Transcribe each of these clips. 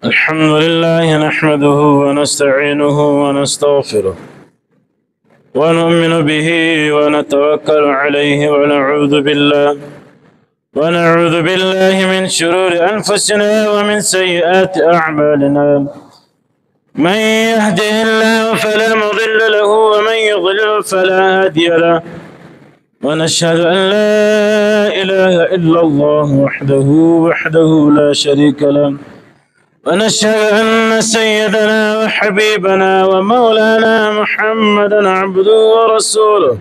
الحمد لله نحمده ونستعينه ونستغفره ونؤمن به ونتوكل عليه ونعوذ بالله من شرور أنفسنا ومن سيئات أعمالنا. من يهده الله فلا مضل له ومن يضلل فلا هادي له، ونشهد أن لا إله إلا الله وحده لا شريك له، ونشهد أن سيدنا وحبيبنا ومولانا محمدا عبده ورسوله.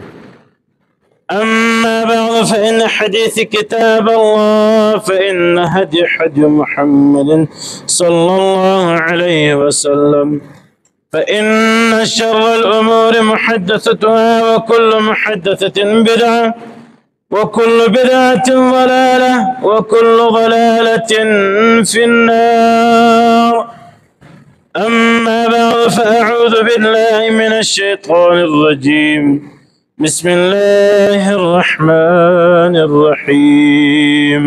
أما بعد فإن حديث كتاب الله، فإن هدي محمد صلى الله عليه وسلم، فإن شر الأمور محدثتها وكل محدثة بدعة وكل بدعة ضلالة وكل ضلالة في النار. أما بعد فأعوذ بالله من الشيطان الرجيم. بسم الله الرحمن الرحيم.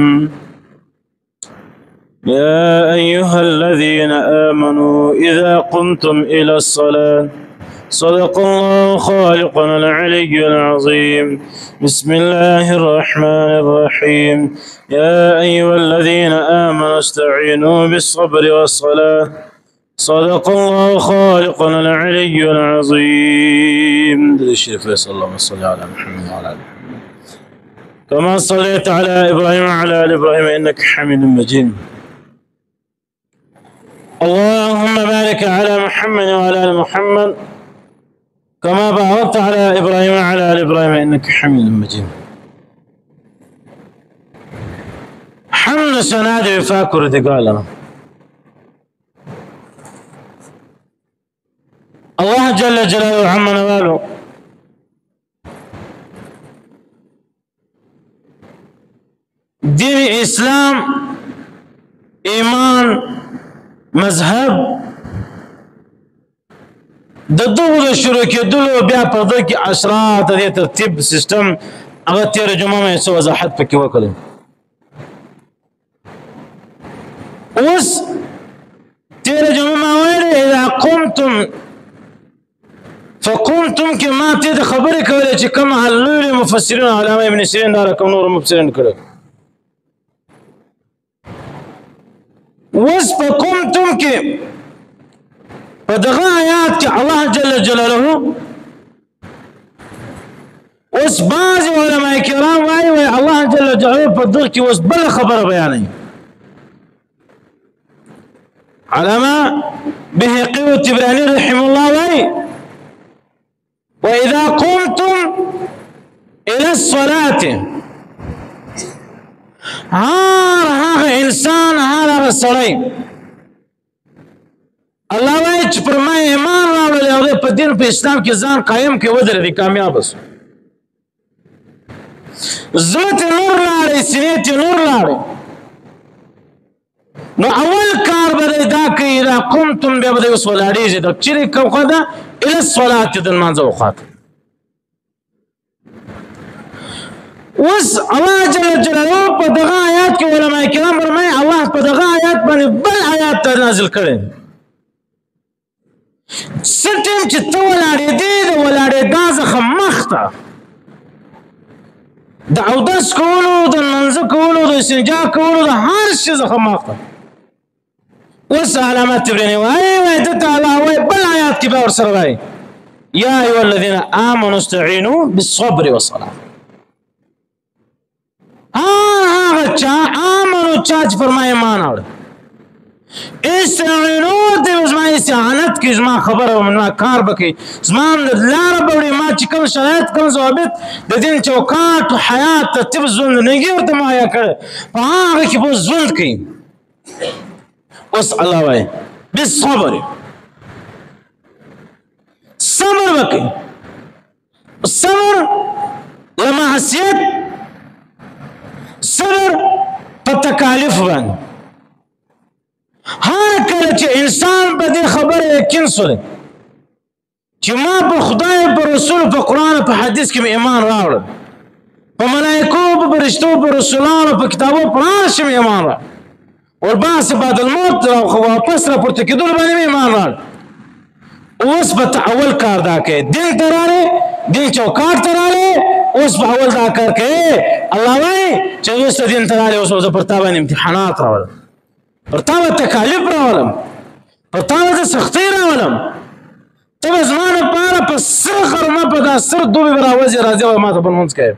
يا أيها الذين آمنوا إذا قمتم إلى الصلاة، صدق الله خالقنا العلي العظيم. بسم الله الرحمن الرحيم. يا أيها الذين آمنوا استعينوا بالصبر والصلاة، صدق الله خالقنا العلي العظيم. الشريف صلى الله وسلم على محمد وعلى آل محمد كما صليت على إبراهيم وعلى آل إبراهيم إنك حميد مجيد. اللهم بارك على محمد وعلى آل محمد كما باركت على إبراهيم وعلى آل إبراهيم إنك حميد مجيد. حمد سناد فاكر دقالنا الله جل جلاله عم نواله دين إسلام إيمان مذهب د دغه شروع کېدلو بیا په دغه کې اشراط د ترتیب سیستم هغه تیر جمعه مې څه وضاحت پکې وکړم. اوس تیر جمعه ما ویل اذا قمتم فقمتم کې ما ته د خبرې کولې چې کوم حلول مفسرین علامه ابن سیرین دا کوم نور مفسرین کړو. اوس فقمتم کې په دغه آیات کې الله جل جلاله اوس بعض علماء کرام وایي الله جل جلاله په دغه کې اوس بل خبره بیانوي. علامه بهقي والتبراني رحمه الله وایي وإذا قمتم إلى الصلاة، هذا إنسان هذا سړی الله وایي چې پر ما ایمان راوړلی او په دین په اسلام کې ځان قایم کې ودرېدی کامیاب شو. زړه ته نور لاړی، سینې ته نور لاړی. نو اول کار به دی دا کوي اذا قمتم بیا به دی اوس ولاړېږي د چیرې کوم خوا ده الى الصلاة د لمانځه وخواته. اوس الله جل جلاله په دغه آیات کې علماء کرام فرمایي الله په دغه آیات باندې بل آیات نازل کړی. څه ټیم چې ته ولاړېدې د ولاړېدا څخه مخته د اودس کولو د لمانځه کولو د استنجا کولو د هر شي څخه مخته. اوس علامه تبراني وایي دته الله وایي بل آیات کې به ورسره وایي یا ایها الذین آمنوا استعینوا بالصبر والصلاة. هغه چا آمنو چا چې فرمایي ایمان اوري استعینوا د زما استعانت کې زما خبره ومنه کار بکې زما لاره به وړي ما چې کوم شرایط کوم ضوابط د دین چوکاټ حیات ترتیب ژوند نګي ورته مهیا کړی په هغه کې به ژوند کوي. اوس الله وایي بالصبر، صبر وکړي. صبر له معصیت، صبر په تکالیف باندې. هر کله چې انسان په دې خبره یقین سره چې ما په خدای په رسول په قرآن په حدیث کې ایمان راوړل په ملائکو په فرشتو په رسولانو په کتابو پران شم ایمان را والبعث بعد الموت واپس را پورته کېدل باندې ایمان را اوس به اول کار دا کوي دین ته راغلی دین چوکاټ ته راغلی اوس به اول دا کار کوي الله وایي چې اوس دین ته راغلی اوس زه پر تا باندې امتحانات راولم پر تا به تکالیف راولم پر تا به سختۍ راولم ته به زما لپاره په سر غرمه په دا سر دوبي به راوځې راځې به ما ته په لمونځ کوې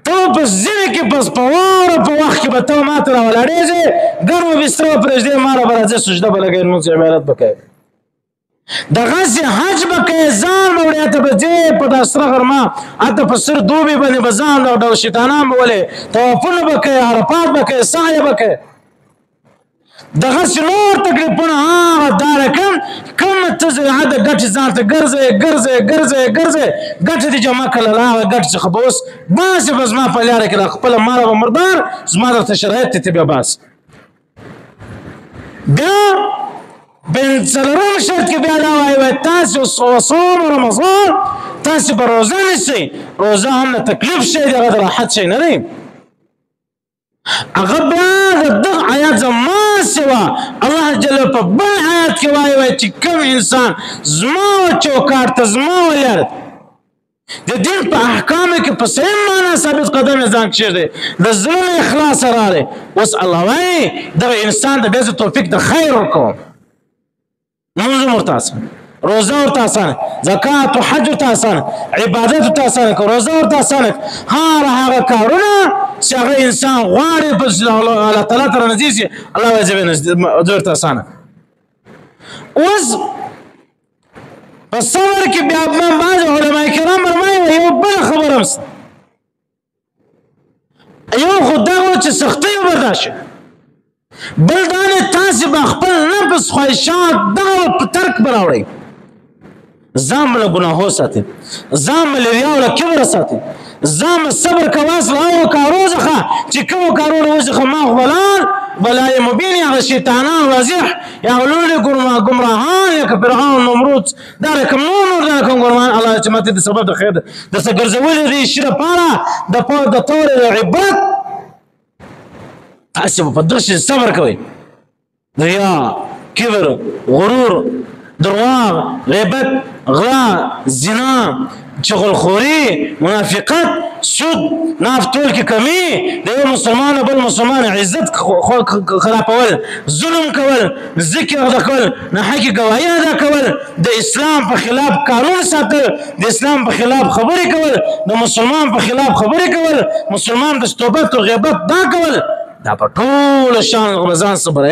ته په ځینې کې بس په واوره په وخت کې به ته ما ته راولاړېږې ګرمه بستره به پرېږدې ما را به راځې سجده به لګوې لمونځ عبادت به کوې دغسې حج به کوې ځان به وړې ته به ځې په دا سره غرمه هلته په سر دوبي باندې به ځان دغه ډول شیطانان به ولې طوافونه به کوې عرفات به کوې سعیه به کوې دغسې نور تکلیفونه هغه دا رقم کومه ته زراعت د ګټې ځان ته ګرځې ګټې دې جمع کړله له هغه ګټې څخه به اوس باسې به زما په لاره کې را خپله ماله به مردار زما درته شرایط ته بیا باسې بیا څلورم شرط کې بیا دا وایي تاسې وصوم رمضان تاسې به روزه نیسئ روزه هم د تکلیف شی دی هغه د راحت شی نه دی هغه بیا د دغه آیات زما سوا الله جل په بل آیات کې وایي چې کوم انسان زما چوکاټ ته زما ولر د دین په احکامو کې په صحیح معنا ثابت قدم یې ځان کېږدی د زړه اخلاص راغلی اوس الله وایي دغه انسان ته بیا زه توفیق د خیر ورکوم لمونځ هم ورته اسانه روزه ورته اسانه زکات او حج ورته اسانه عبادت ورته اسانه که روزه ورته اسانه هغه کارونه چې هغه انسان غواړي په الله تعالی ته رانږدې شي الله وایي زه ورته اسانه اوس په صبر کې بیا بعض علما کرام فرمایي یو بله خبره هم شته یو خو دا و چې سختۍ وبرداشت بل دا نه تاسې به خپل نفس خواهشات دغه په ترک به راوړئ ځان به له ګناهو ساتئ ځان به له ریا او له کبره ساتئ ځان به صبر کوئ له هغو کارو څخه چې کومو کارونو څخه ما غولان بلای مبین هغه شیطانان واضح یا لوی ګمراهان لکه فرعون نمرود دا رقم نور دا کوم ګمراهان الله چې ماته د سبب د خیر د څه ګرځولې دي شي لپاره د طور عبرت تاسې به په دغه شي صبر کوئ ریا کبر غرور درواغ غیبت غلا زنا چغلخوري منافقت سود ناف ټول کې کمی د یو مسلمان بل مسلمان عزت خرابول ظلم کول ذکر ادا کول ناحقه ګواهي ادا کول د اسلام په خلاف قانون ساتل د اسلام په خلاف خبرې کول د مسلمان په خلاف خبرې کول مسلمان د توبه او غیبت دا کول دا په ټول شان رمضان صبر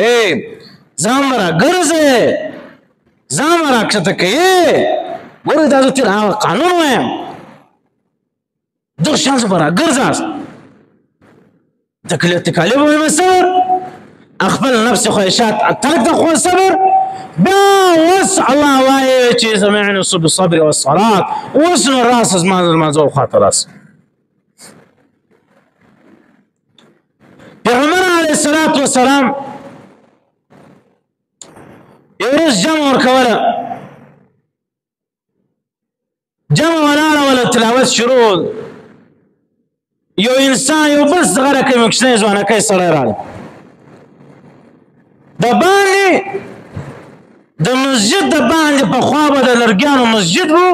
ځان را ګرځي ځان را کښته کوي ګورې دا زه تېر هغه قانون وایم دغه شان صبر را ګرځاست تکالیف وایي صبر خپل نفس خواهشات ترک د خو صبر بیا اوس الله وایي چې سمعنا بالصبر والصلاه اوس نو راس زما د لمانځه خواته راس پیغمبر علیه الصلاة والسلام یو ورځ جمع ورکوله جمع ولاړه وله تلاوت شروع یو انسان یو بل صغره کوي مکشنی ځوانکی سړی راغی د باندې د مسجد د باندې پخوا به د لرګیانو مسجد و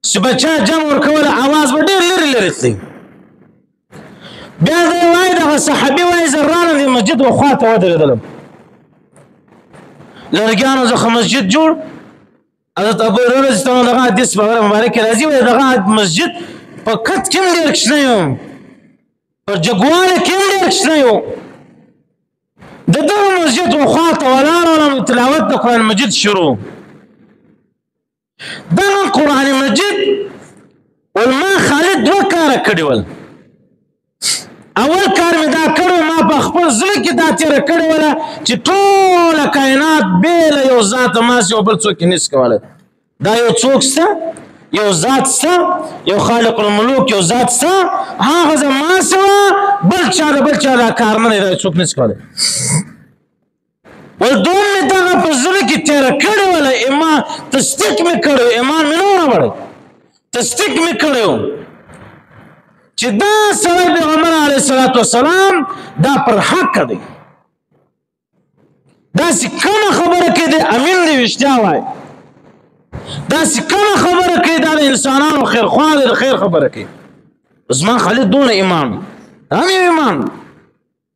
چې به چا جمع ورکوله اواز به ډېر لرې لرې تللی بیا دی وایي دغه صحابي وایي زه رالم د مسجد و خوا ته ودرېدلم لرګیانو څخه مسجد جوړ حضرت ابو هريره رضی الله عنه دغه حدیث په مبارک کې راځي وایي دغه مسجد په کټ کې هم ډېر کوچنی و په جګوالی کې هم ډېر کوچنی و د دغه مسجد و خوا ته ولاړ تلاوت د قرآن مجید شروع دغه قرآن مجید علما خالد دوه کاره کړي ول اول کار مې دا کړی ما په خپل زړه کې دا تېره کړې وله چې ټوله کائنات بې له یو ذاته ماسې یو بل څوک یې نشي کولی دا یو څوک شته یو ذات شته یو خالق الملوک یو ذات شته هغه زما سوه بل چا د بل چا دا کار نه دی دا څوک نشي کولی ول دوم مې دغه په زړه کې تېره کړې وله ایمان تصدیق مې کړی ایمان مې نه وروړی تصدیق مې کړی چې دا سړی پیغمبر علیه الصلاة والسلام دا پر حق دی، داسې کومه خبره کوي د امین دی رښتیا وایي، داسې کومه خبره کوي دا د انسانانو خیرخوا دی، د خیر خبره کوي. زما خالد دونه ایمان دا هم یو ایمان،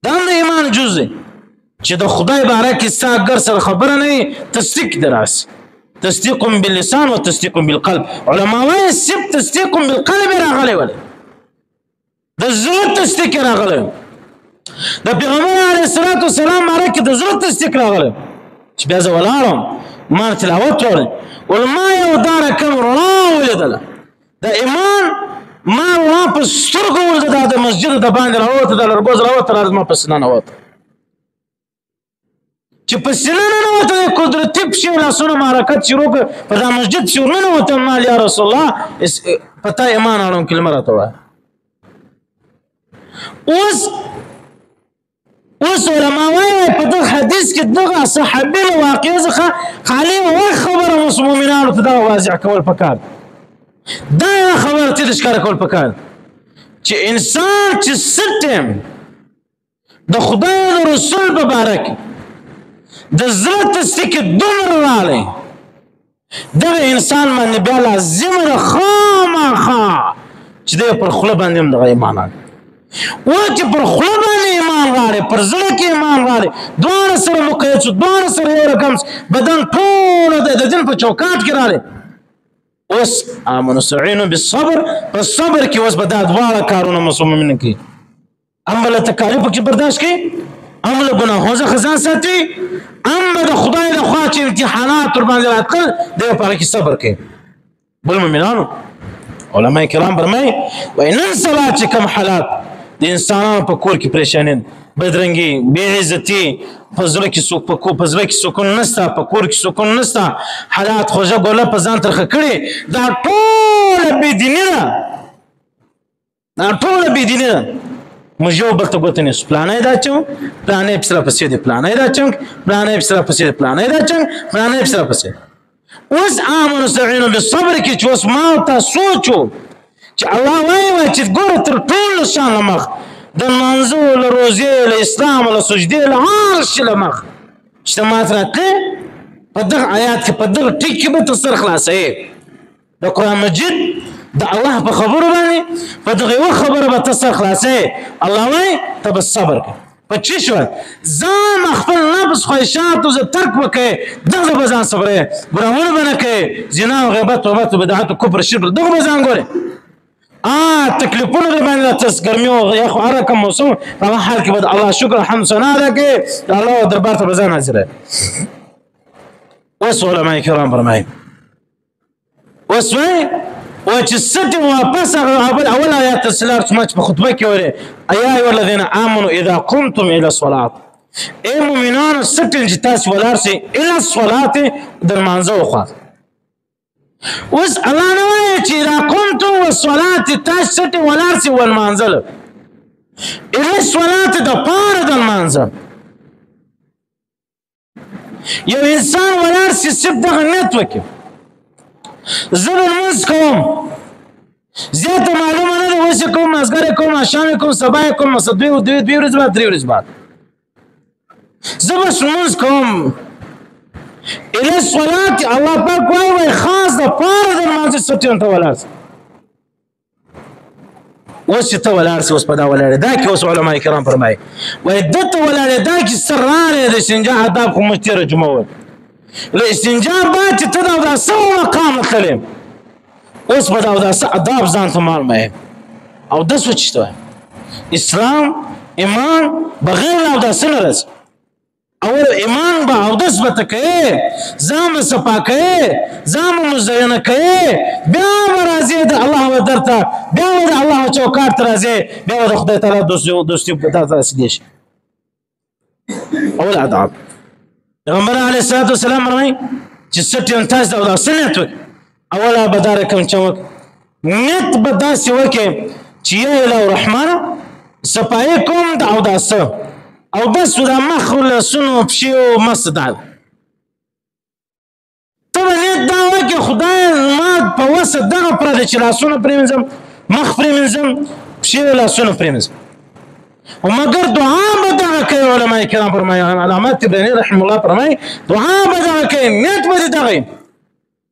دا هم د ایمان جز دی چې د خدای باره کې ستا ګر سره خبره نه وي تصدیق دې راسي. تصدیق باللسان و تصدیق بالقلب. علما وایي صرف تصدیق بالقلب یې راغلی ولې د زړه تصدیق یې راغلی، د پیغمبر علیه الصلاة والسلام باره کې د زړه تصدیق راغلی. چې بیا زه ولاړم ما تلاوت وکړی ول ما یو دا رقم رڼا ولیدله د ایمان، ما په سترګو ولده د مسجد د باندې راوته، د لرګوز راوته، را ما په سینه ننوته، چې په سینه ننوته د قدرتي پښې او لاسونه مې حرکت شروع کړ، په دا مسجد چې ورننوتم ما یا رسول الله په تا ایمان اړوم کلمه راته ووایه. اوس علما وایي په دغه حدیث کې دغه صحابي له واقعې څخه خالي یوه خبره مؤمنانو ته دغه واضح کول پکار، دا یوه خبره ته د ښکاره کول پکار چې انسان چې څه ټیم د خدای د رسول په باره کې د زړه تصدیق دومره راغلی، دغه انسان باندې بیا لازمه ده خامخا چې دی پر خوله باندې هم دغه ایمان راغلی. چې پر خوله باندې ایمان راغلی، پر زړه کې ایمان راغلی، دواړه سره مقید شو، دواړه سره یو رقم بدن ټوله د دین په چوکاټ کې راغلی. اوس امنو استعینوا بالصبر، په صبر کې اوس به دا دواړه کارونه مؤمن کوي، هم به له تکالیف پکې برداشت کوي، هم له ګناهونو څخه ځان ساتي، هم به د خدای له خوا چې امتحانات ورباندې راتلل دی په هغه کې صبر کوي. بل مؤمنانو علما کرام فرمایي وایي نن سبا چې کوم حالات د انسانانو په کور کې پریشاني، بدرنګي، بې عزتي، په زړه کې سکون نشته، په کور کې سکون نشته، حالات خوږه ګوله په ځان ترخه کړي، دا ټوله بېدیني ده، دا ټوله بېدیني ده. موږ یو بل ته ګوته نیسو، پلانی دا چونګ، پلانی پسې راپسې دی، پلانی دا چونګ، پلانی پسې راپسې دی، پلانی دا چونګ، پلانی پسې راپسې. اوس امنو استعینوا بالصبر کې چې اوس ما او تا سوچو چې الله وایي چې ګوره تر ټولو شان له مخ د لمانځه له روزې له اسلام له سجدې له هر شي له مخ چې ته ماته راتلې په دغه آیات کې په دغه ټیک کې به ته سر خلاصوې د قرآن مجید د الله په خبرو باندې په دغه یوه خبره به ته سر خلاصوې. الله وایي ته به صبر کوې په څه شول ځان خپل نفس خواهشاتو زه ترک به کوې، دغه به ځان صبروې، ګناهونه به نه کوې، زنا او غیبت توبت و بدعت و کفر شرک دغه به ځان ګورې. تکلیفونه در باندې راتلس، ګرمي او یخ هر رقم موسم، په هغه حال کې به د الله شکر حمد ثنا ادا کوې، د الله دربار ته به ځان حاضروې. اوس علما کرام فرمایي اوس وایي چې څه واپس اول آیات تسلار چې ما په خطبه کې ویلې یا ایها الذین آمنوا اذا قمتم الى الصلاة، ای مؤمنانو څه ټیم چې تاسو ولاړ شئ الى الصلاة د لمانځه وخوا. اوس الله نه وایي چې اذا قمتم والصلاة تاسو څه ټیم ولاړ شئ ولمانځله، الى الصلاة د پاره د لمانځه. یو انسان ولاړ شي صرف دغه نیت وکړي زه به لمونځ کوم، زیاته معلومه نه ده اوس یې کوم، مازدګر یې کوم، ماښام یې کوم، سبا یې کوم، دوې ورځې بعد، 3 ورځې بعد زه بس لمونځ کوم. الى الصلاة الله پاک وایي خاص د پاره د لمانځه څه ټیم ته ولاړ شي. اوس چې ته ولاړ شي اوس په دا ولاړې دا کې اوس علما کرام فرمایي وایي دته ولاړې دا کې سر راغلی د استنجا آداب خو موږ تېره جمعه وویل، له استنجا بعد چې ته د اوداسه مقام تللی اوس به د اوداسه آداب ځان ته معلومه یې. اودس وچې ته وایي اسلام ایمان بغیر له اوداسه نه راځي. اول ایمان به اودس به ته کوې، ځان به صفا کوې، ځان به مزینه کوې، بیا به راځې د الله در ته، بیا به د الله چوکاټ ته راځې، بیا به د خدای تعالی دوستي تا ته رسېدلی شي. اول آداب پیغمبر علیه الصلاة والسلام فرمایي چې څه ټیم تاسو د اوداسه نیت وکړئ، اوله به دا رقم چې نیت به داسې وکړې چې یا اله الرحمن صفایي کوم د اوداسه، اودس د مخ لاسونو پښې او مس ده، ته به نیت دا وکړې خدای ما په وسه دغه پوره دی چې لاسونه پرېمینځم، مخ پرېمینځم، پښې لاسونه پرېمنځه او مګر دعا به دغه کوي علما کرام فرمایي علامه طبراني رحم الله فرمایي دعا به دغه کوي نیت به دې دغه وي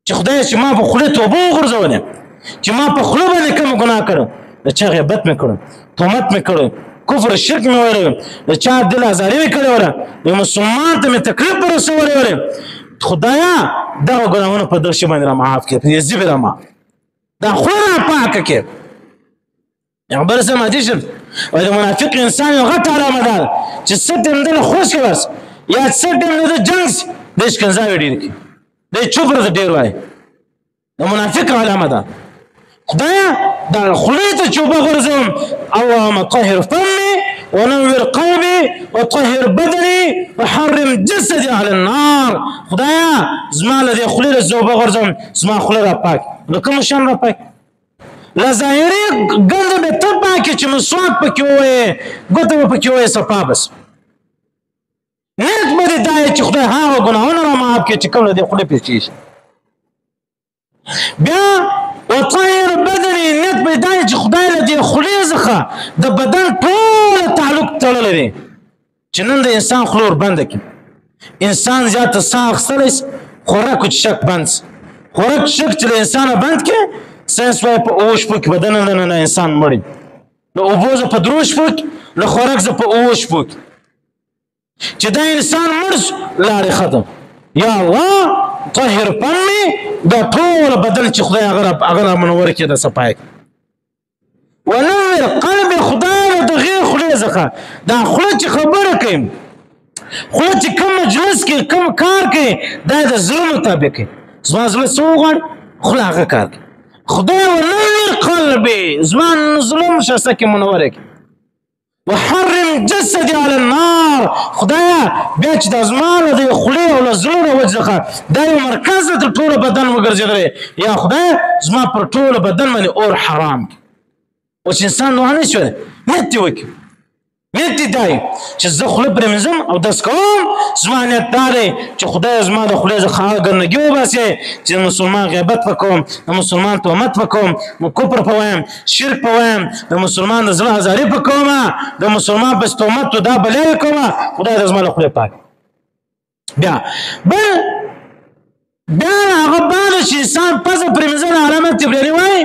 چې خدای چې ما په خولې توبه وغورځولې چې ما په خوله باندې کوم ګناه کړو د چا غیبت مې کړو تهمت مې کړو کفر شرک مې ویلی د چا دل ازاري مې کړې وله یو مسلمان ته مې تکلیف په رسولی ولی خدایا دغه ګناهونه په دغه شي باندې را معاف کړې په دې ژبې را معاف دا خوله را پاکه کړې پیغمبر صلی الله علیه وسلم وایي د منافق انسان یو غټ علامه ده چې څه ټیم دله خوش کړي بس یا څه ټیم د جنګ سي دی ښکنځاوې ډېرې کوي دی چوپ ورته ډېر وایي د منافق علامه ده خدایا دا خولې ته چوبه غورځوم اللهم طهر فمي ونور قلبي وطهر بدني وحرم جسدي على النار خدایا زما له دې خولې له چوبه غورځوم زما خوله را پاک له کوم شان را پاک له ظاهري ګنده به ته پاکې چې مسواک پکې ووایې ګوته به پکې ووایې صفا بس نیت به دې دا چې خدای هغه ګناهونه را معاف کړي چې کوم له دې خولې پېښې شي بیا وطهر بدني نیت به دا چې خدای له دې خولې څخه د بدن ټول تعلق تړلی دی چې نن د انسان خوله وربنده کړي انسان زیاته ساه اخیستلی شي خوراک چشک بند شي خوراک چشک چې له انسانه بند کړي ساینس وایي په 7 شپو کې بدن نه انسان مړی له اوبو زه په 3 شپو کې له خوراک زه په 7 شپو کې چې دا انسان مړ شو لارې ختم یا الله طهر فمي دا ټول بدن چې خدای هغه را منور کړي د صفای ونور قلبي خدای د غیر خولې څخه دا خوله چې خبره کوي خوله چې کوم مجلس کې کوم کار کوي دا د زړه مطابق کوي زما زړه څه وغواړي خوله هغه کار کوي خدای ونور قلبي زما زړه مشاسته کې منوره کوي وحرم جسدي على النار خدایا بیا چې د زما له دې خولې او له زړه د وجې څخه دا یو مرکز دی تر ټوله بدن وګرځېدلی یا خدای زما پر ټوله بدن باندې اور حرام کړي اوس انسان نوحه نه شي ویلی نیت دې وکړي نیت دې دا وي چې زه خوله پرېمنځم او دس کوم زما نیت دا دی چې خدای زما د خولې څخه هغه ګندګي وباسي چې د مسلمان غیبت به کوم د مسلمان تهمت به کوم کفر په وایم شرک په وایم د مسلمان د زړه ازاري په کومه د مسلمان په تهمت دا بلې کومه خدای د زما له خولې پاک بیا هغه بعد چې انسان پزه پرېمنځل علامه طبراني وایي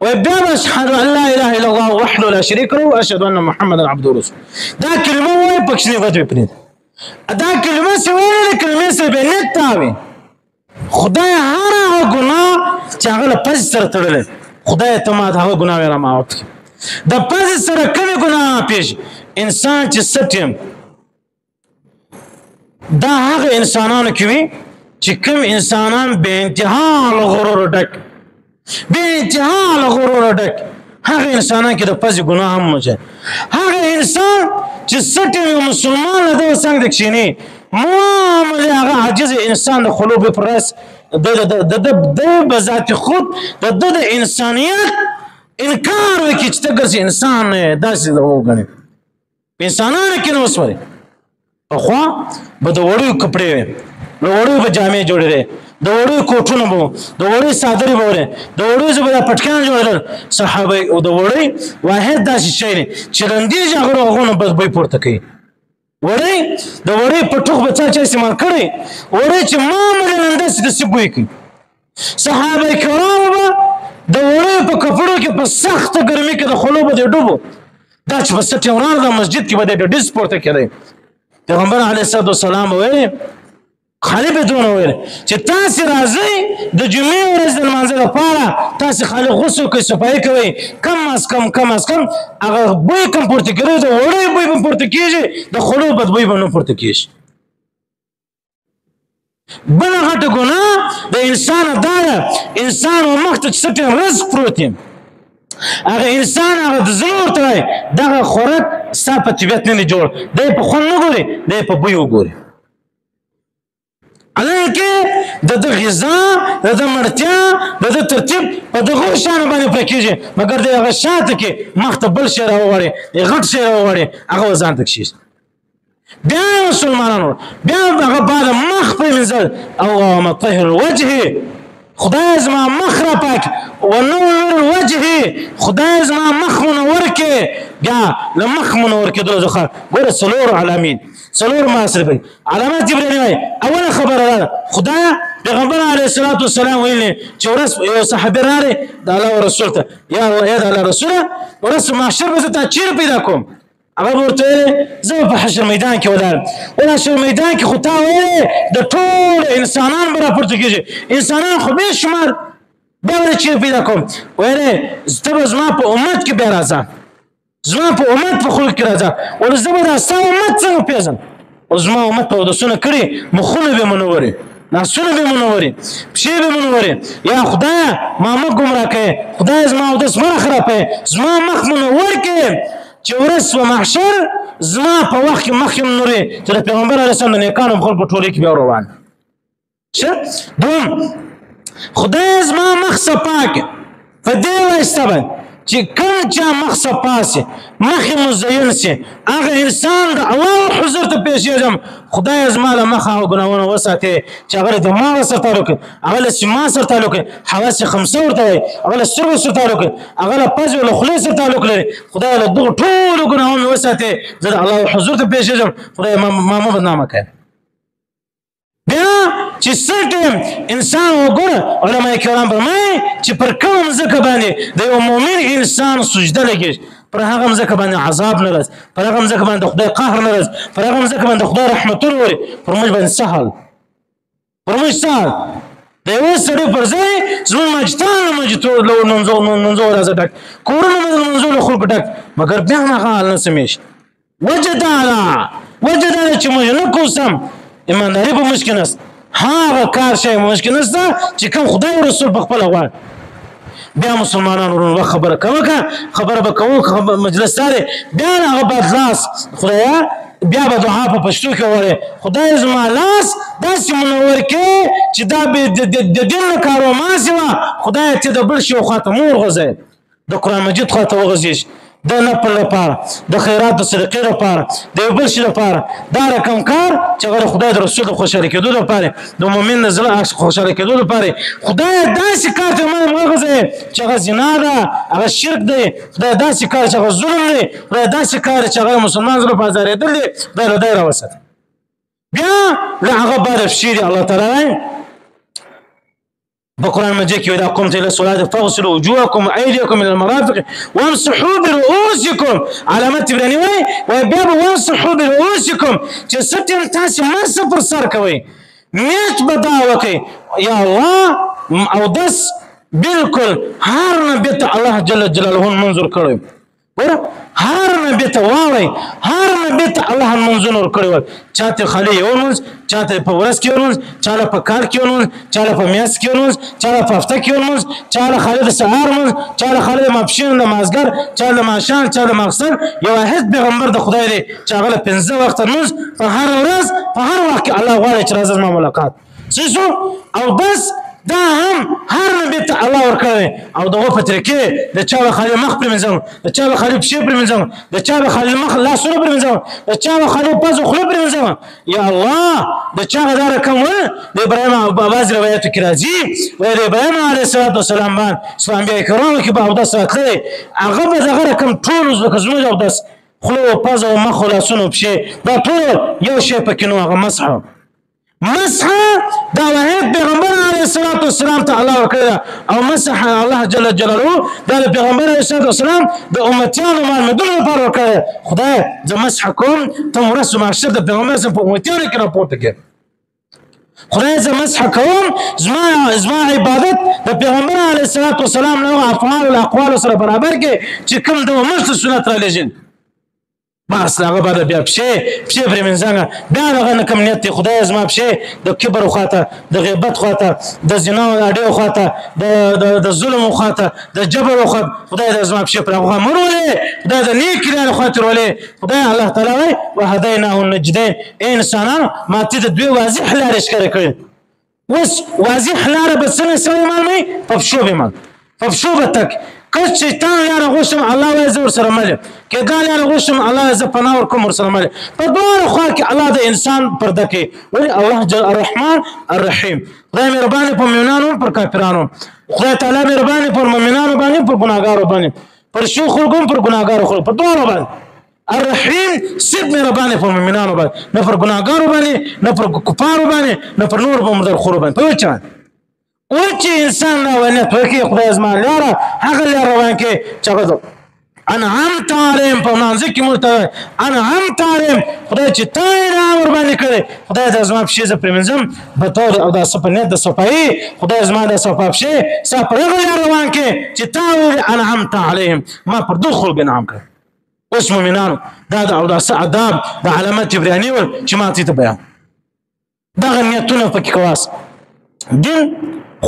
وبیا اشهد ان لا اله الا الله وحده لا شريك له واشهد ان محمدا عبده ورسوله دا کلمه وایي پکښې غوږ پرېږدي دا کلمه چې ویلې کلمې سره به نیت تاوي خدای هر هغه ګناه چې هغه له پزې سره تړلی خدای ته ما د هغه ګناه را معاف کړي د پزې سره کومې ګناه پېښ انسان چې څه ټیم دا هغه انسانانو کې وي چې کوم انسانان بې انتها له غرور ډک بې انتها له غرور ډک هغه انسانان کې د پزې ګناه هم موجود هغه انسان چې څه ټیم یو مسلمان له دغه څنګ د کښېني معاملې هغه عاجز انسان د خلوب پر راس د بذات خود د د انسانیت انکار وکړي چې ته ګرځې انسان داسې وګڼې په انسانانو کې نه وسورې پخوا به د وړیو کپړې وې د وړیو به جامې جوړېدې د وړیو کوټونه به د وړیو څادرې به ورې د وړیو زه به دا پټکیان جوړېدل صحابه او د وړی واحد داسې شی دی چې رندېږي هغه هغونه بس بوی پورته کوي وړی د وړی په ټوخ به چا استعمال کړی وړی چې معمولا همداسې داسې بوی کوي صحابه کرامو به د وړیو په کپړو کې په سخته ګرمۍ کې د خولو به دې ډوبو دا چې په سټ وران د مسجد کې به د ډیس پورته کېدی پیغمبر علیه الصلاة والسلام ویلي خالي به دونه ویل چې تاسې راځئ د جمعې ورځ د لمانځه لپاره تاسې خالي غسل کوئ صفایي کوئ کم از کم هغه بوی کم پورته کېدی د وړۍ بوی به پورته کېږي د خولو بدبوی به نه پورته کېږي بله غټه ګناه د انسان دا ده انسان و مخ ته چې څه ټیم رزق پروت یم هغه انسان هغه د زړه ورته وایي دغه خوراک ستا په طبیعت نه دی جوړ دی په خوند نه ګوري دی په بوی وګوري حالانکه د غذا د مړتیا د ترتیب په دغه شان باندې پرې کېږي مګر د هغه شاته کې مخ ته بل شی راوغواړي غټ شی راوغواړي هغه ځان ته کښېږي بیا مسلمانانو بیا هغه بعد مخ پرېمنځل اللهم طهر وجهي خدای زما مخ را پاک ونور وجهي خدای زما مخ منور کې بیا له مخ منور کېدلو څخه ګوره څلور علامې څلور ماسره کوي علامات جبرائیل وایي اوله خبره ده خدای پیغمبر علیه الصلاة والسلام ویلي چې ورځ یو صحابي راغی د الله رسول ته یا الله د الله رسوله ورځ محشر به زه تا چیرې پیدا کوم هغه ورته ویلې زه په حشر میدان کې ولاړم ول حشر میدان کې خو تا ویلې د ټولو انسانان به راپورته کېږي انسانان خو بې شمار بیا به چیرې پیدا کوم ویلې ته به زما په امت کې بیا راځه زما په امت په خلق کې راځه ول زه به دا ستا امت څنګه پېژنم زما امت په اودسونه کړي مخونه به منورې لاسونه به منورې پښې به منورې یا خدایه ما مه ګمراه کوې خدای زما اودس مه راخرابوې زما مخ منور کړې چې ورځ و محشر زما په وخت کې مخ منورې چې د پیغمبر علیه السلام د نیکانو خلکو په ټولۍ کې بیا روان ښه دوم خدای زما مخ صفا کړي په دې واسطه به چې کوم چا مخ صفا سي مخ مزین سي هغه انسان د الله حضور ته پیښیږم خدای زما له مخه او ګناهونه وساتي چې هغه د دماغ سره تعلق هغه له سما سره تعلق حواس خمسه ورته وي هغه له سترګو سره تعلق هغه له پزې او له خولې سره تعلق لري خدای له دغو ټولو ګناهونو وساتي زه د الله حضور ته پیښیږم خدای ما مه بدنامه کوي بیا چې څه انسان وګوره علما کرام فرمایي چې پر کوم ځکه باندې د یو مؤمن انسان سجده لګي پر هغه ځکه باندې عذاب نه راځي پر هغه ځکه باندې خدای قهر نه راځي پر هغه ځکه باندې خدای رحمتونه وري پر موږ باندې سهل پر موږ سهل د یو سړي پر ځای زموږ مجتان له منځو راځي ډک کورونه مو منځو له خلکو ډک مګر بیا هم هغه حال نه سمیږي وجد چې موږ نه کوسم ایمانداري په مشکل نشته هغه کار شی مشکل نشته چې کوم خدای او رسول په خپل غواړي بیا مسلمانانو ورو خبره کوي خبره به کوو مجلس سره بیا هغه بدلاس خدایا بیا به دعا په پښتو کې وره خدای زما لاس داسې منور کې چې دا به د دین کارو ما سوا خدای ته د بل شي خاطر مور غزه د قران مجید خاطر وغزيش د نفل لپاره د خیرات د صدقې لپاره د یو بل شي لپاره دا رقم کار چې هغه خدای د رسول خوشاله کېدو لپاره د مؤمن د زړه خوشاله کېدو لپاره خدای داسې کار ته مغزه چې هغه زنا ده هغه شرک دی خدای داسې کار چې هغه ظلم دی خدای داسې کار چې هغه مسلمان زړه په ځارېدل دی دا له دایره وسط بیا له هغه بعد شری الله تعالی بقرآن مجيد إذا قمت إلى الصلاة فاغسلوا وجوهكم وأيديكم إلى المرافق وامسحوا برؤوسكم علامات تبراني وبيابا وامسحوا برؤوسكم جسدتم تاسي ما سفر سركوي ميت بداوكي يا الله أو دس بالكل هارنا بيت الله جل جلاله منظر كريم هر نبی ته واورئ هر نبی ته الله منځونه ورکړي ول چاته خالي یو لمونځ چاته په ورځ کې لمونځ چاله په کال کې لمونځ چاله په میاشت کې لمونځ چاله په هفته کې لمونځ چاله خالي د سهار لمونځ چاله خالي د ماپښین د مازدیګر چاله د ماښام چاله د ماخستن یو واحد پیغمبر د خدای دی چې هغه 15 وخت لمونځ په هر ورځ په هر وخت کې الله غواړي چې راځي زما ملاقات څه او بس دا هم هر نبی ته الله ورکړي او دغه په طریقې د چا خالي مخ پر منځم د چا خالي پښې پر منځم د چا خالي مخ لاسونه پر منځم د چا خالي پزو خله پر منځم یا الله د چا دا رقم د ابراهيم باز روایت کې راځي و د ابراهيم عليه السلام باندې اسلام بیا کرام کې په اودس راکړي هغه به دغه رقم ټول زکه زموږ اودس خله پزو مخ لاسونه پښې دا ټول یو شی پکې نو هغه مسح دا واحد پیغمبر علیه السلام ته الله ورکړه او مسح الله جل جلاله دا پیغمبر علیه السلام د امتیانو محمدونو لپاره ورکړه خدای زه مسح کوم ته ورسو معاشر د پیغمبر سره په امتیانو کې راپورته کې خدای زه مسح کوم زما عبادت د پیغمبر علیه السلام له افعال او اقوال سره برابر کې چې کوم د مشت سنت را لېږي بس هغه بعد بیا پښې پرې منځنګ بیا هغه نه کم نیت خدای زما پښې د کبر خواته د غیبت خواته د زنا او اډیو خواته د ظلم خواته د جبر خواته خدای زما پښې پر هغه مرولې خدای د نیک لاره خاطر ولې خدای الله تعالی وهديناه النجدين انسانانو ماته د دوی واضح لاره ښکار کړي اوس واضح لاره به څنګه سوي معلومه په پښو به مال په پښو به تک که شیطان لاره غوښتم الله وایي زه ورسره مل یم که دا لاره غوښتم الله وایي زه پناه ورکوم ورسره مل یم په دواړو خوا کې الله د انسان پرده کوي ولې الله جل الرحمن الرحیم خدای مهرباني په مؤمنانو پر کافرانو خدای تعالی مهرباني پر مؤمنانو باندې پر ګناهګارو باندې پر ښو خلکو پر ګناهګارو خلکو په دواړو باندې الرحیم صرف مهرباني پر مؤمنانو باندې نه پر ګناهګارو باندې نه پر کفارو باندې نه پر نور په مدرخورو باندې په چا او چې انسان نه ونه پکې خدای زما لاره هغه لاره روان کې چې هغه انعمت علیهم په منځ کې مرته انعمت علیهم خدای چې تا انعام ور باندې کړی خدای د زما پښې زه پرېمنځم په طور او د صفه نیت د صفایي خدای زما د صفه پښې ستا په هغه لاره روان کې چې تا وویل انعمت علیهم ما پر دغو خلکو انعام کړی اوس مؤمنانو دا د اوداسه آداب د علامت جبراني ول چې ما ته بیان دغه نیتونه پکې کواس دین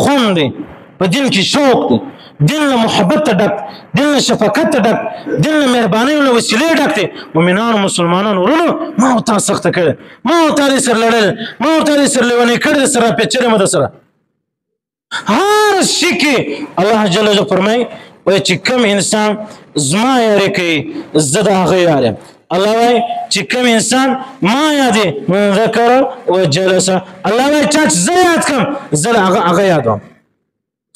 خوند دی په دین کې شوق دی دین له محبت ته ډک دین له شفقت ته ډک دین له مهربانۍ له وسیلې ډک دی مؤمنانو مسلمانانو ورونو ما ورته سخته کړې ما ورته سره لړل ما ورته سره لیونی کړی سره پیچلې مده سره هر شي کې الله جل جلاله فرمایي وایي چې کوم انسان زما یاري کوي زه د هغه یار یم الله وایي چې کوم انسان ما یادې من ذکر وجلس الله وایي چا چې زه یاد کړم زه د هغه یادوم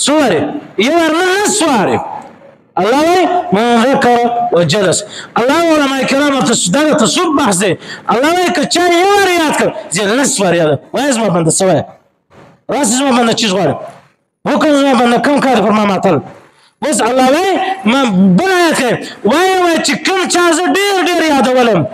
څو وارې یو وار نه سوارې الله وایي من ذکر وجلس الله علماء کرام دا تصوب بحث دی الله وایي که چا یو وار یاد کړ زه لس وار یادوم وایي زما بنده څه وایي راسې زما بنده چیز غواړي وکړه زما بنده کوم کار پر ما ماتل بس الله وایي ما بل آیت کوي وایي چې کوم چا زه ډېر یادولم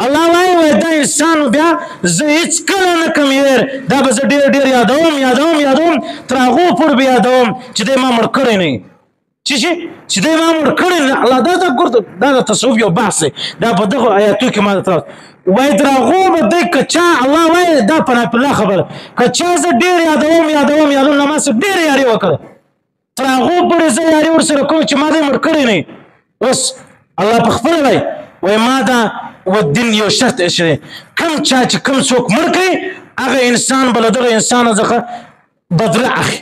الله وایي دا انسان بیا زه هېڅکله نه کوم یېر دا به زه ډېر یادوم تر هغو پورې به یادوم چې دی ما مړ کړی نه چې دی ما مړ کړی نه الله دا د تصوف یو بحث دی دا په دغو آیاتو کې ما درته وایي تر هغو به دی که چا الله وایي دا په ناپله خبره که چا زه ډېر یادوم ما سره ډېر یاري وکړه تر هغو پورې زه یاري ورسره کوم چې ما دی مړ کړی نه اوس الله په خپله وایي ما دا ودین یو شرط ایښی دی کوم چا چې کوم څوک مړ کړي هغه انسان به له دغه انسانه څخه بدله اخلي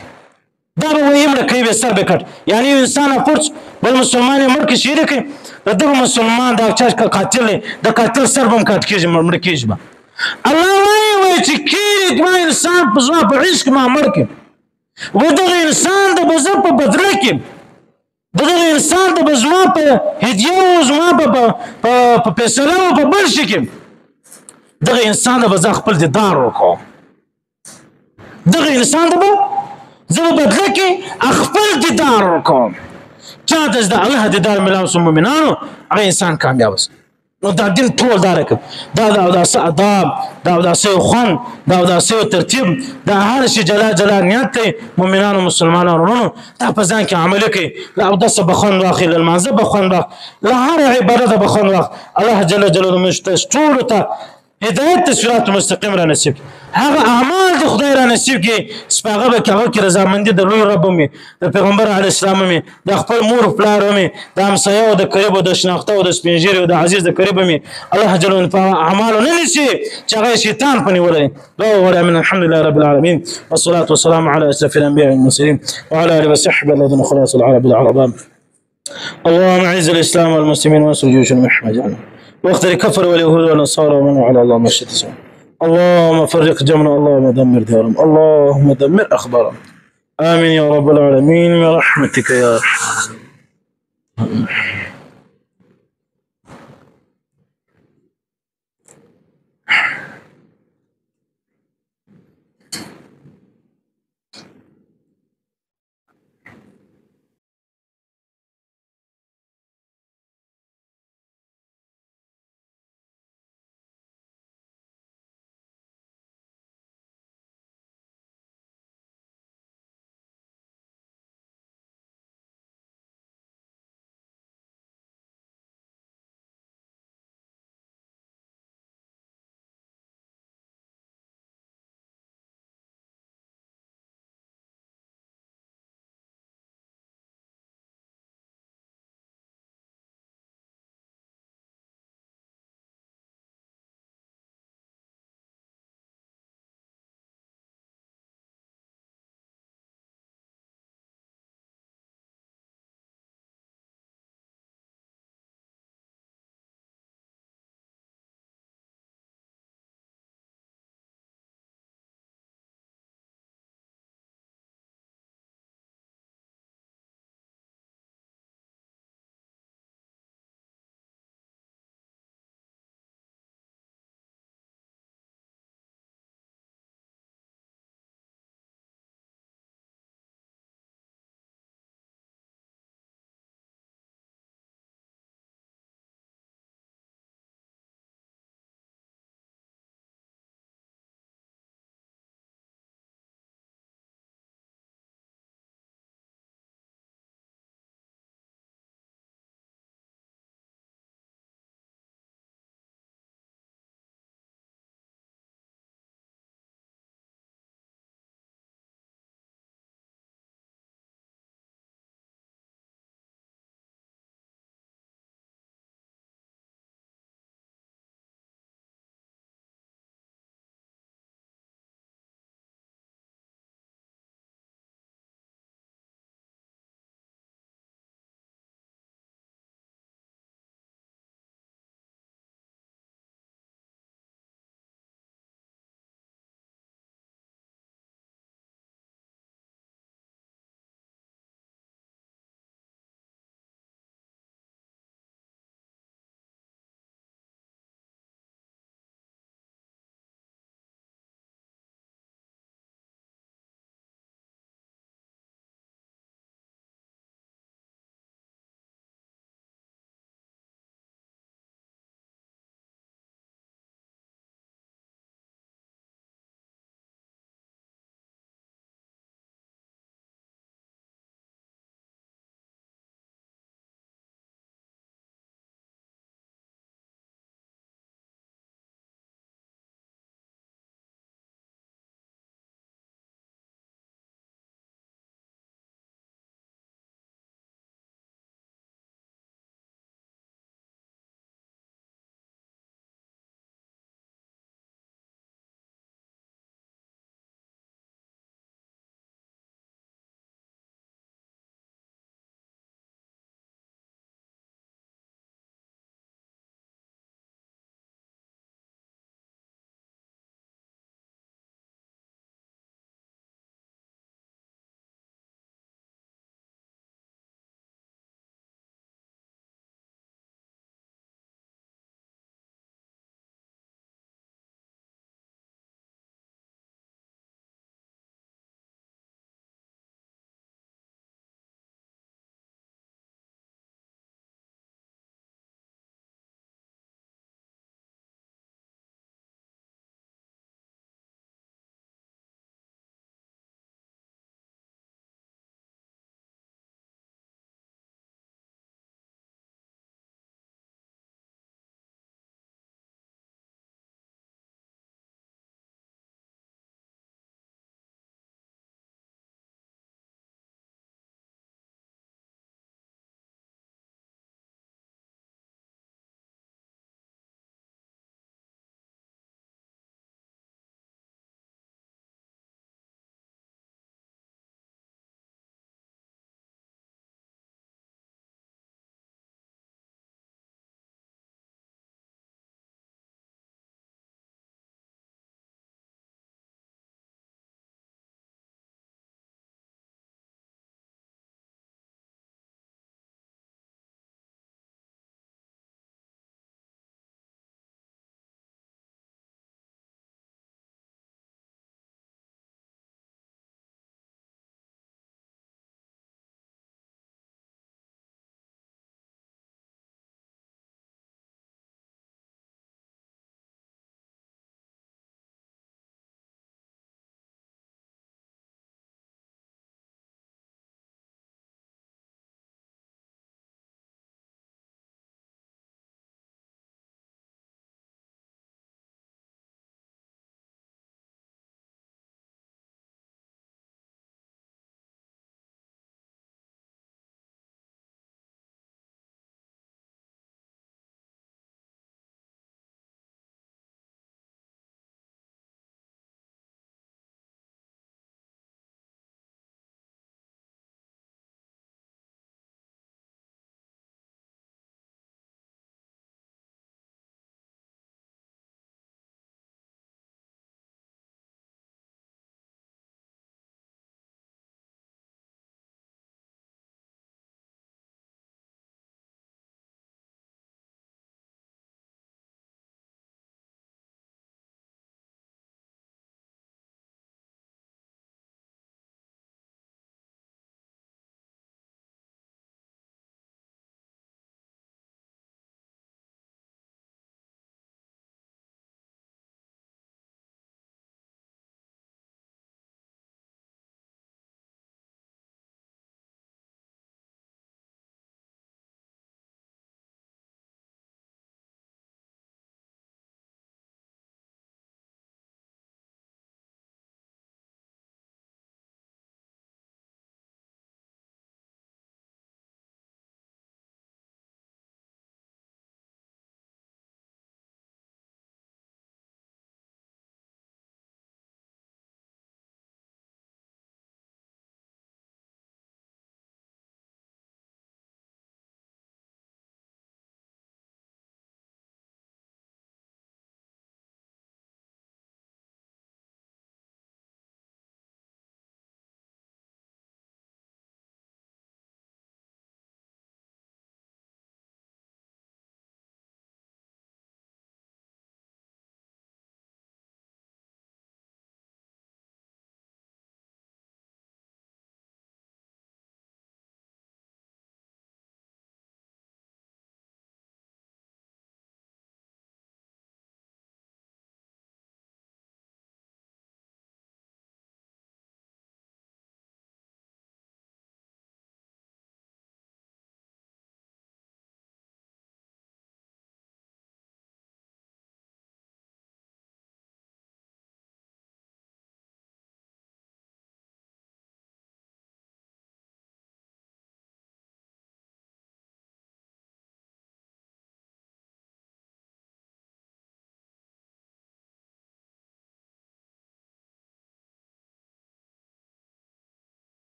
دا به وایي مړه کوي به سر به کټ یعنی یو انسان پورڅ بل مسلمان یې مړ کړي شهید کړي د دغه مسلمان دا چا قاتل دی د قاتل سر به هم کټ کېږي مړ کېږي به الله وایي چې کېږي ما انسان په زما په عشق ما مړ کړي و دغه انسان د به زه په بدله کې دغه انسان د به زما په هدیه و زما په فیصله و په بل شي کې دغه انسان د به زه خپل دیدار وکړم دغه انسان د به زه په بدله کې خپل دیدار وکړم چا ته د الله دیدار میلاو سو مؤمنانو هغه انسان کامیاب شي نو دا دین ټول دا رکب دا د اوداسه آداب دا اوداسه خوند دا اوداسه ترتیب دا هر شي جلا نیت دی مؤمنانو مسلمانانو ورونو دا په ځان کې عملي کوي له اوداسه به خوند واخلي له لمانځه به خوند واخلي له هر عبادته به خوند واخلي الله جل جلاله موږ ټولو ته هدایت صراط مستقیم را نصیب هغه اعمال د خدای را نصیب کی سپاغه به هغه کې رضامندي د لوی رب می د پیغمبر علی السلام می د خپل مور پلار می د همسایه او د قریب او د شناخته او د سپینجری او د عزیز د قریب می الله جل جلاله په اعمال نه نشي چې هغه شیطان پنی ولري دا ولا من الحمد لله رب العالمين والصلاه والسلام على اشرف الانبياء والمرسلين وعلى اله وصحبه الذين خلصوا العرب العربان اللهم اعز الاسلام والمسلمين وانصر جيوش المحمدين واختر الكفر واليهود والنصارى ومن على الله مشيت اللهم فرق جمعنا اللهم دمر ديارهم اللهم دمر اخبارهم امين يا رب العالمين برحمتك يا ارحم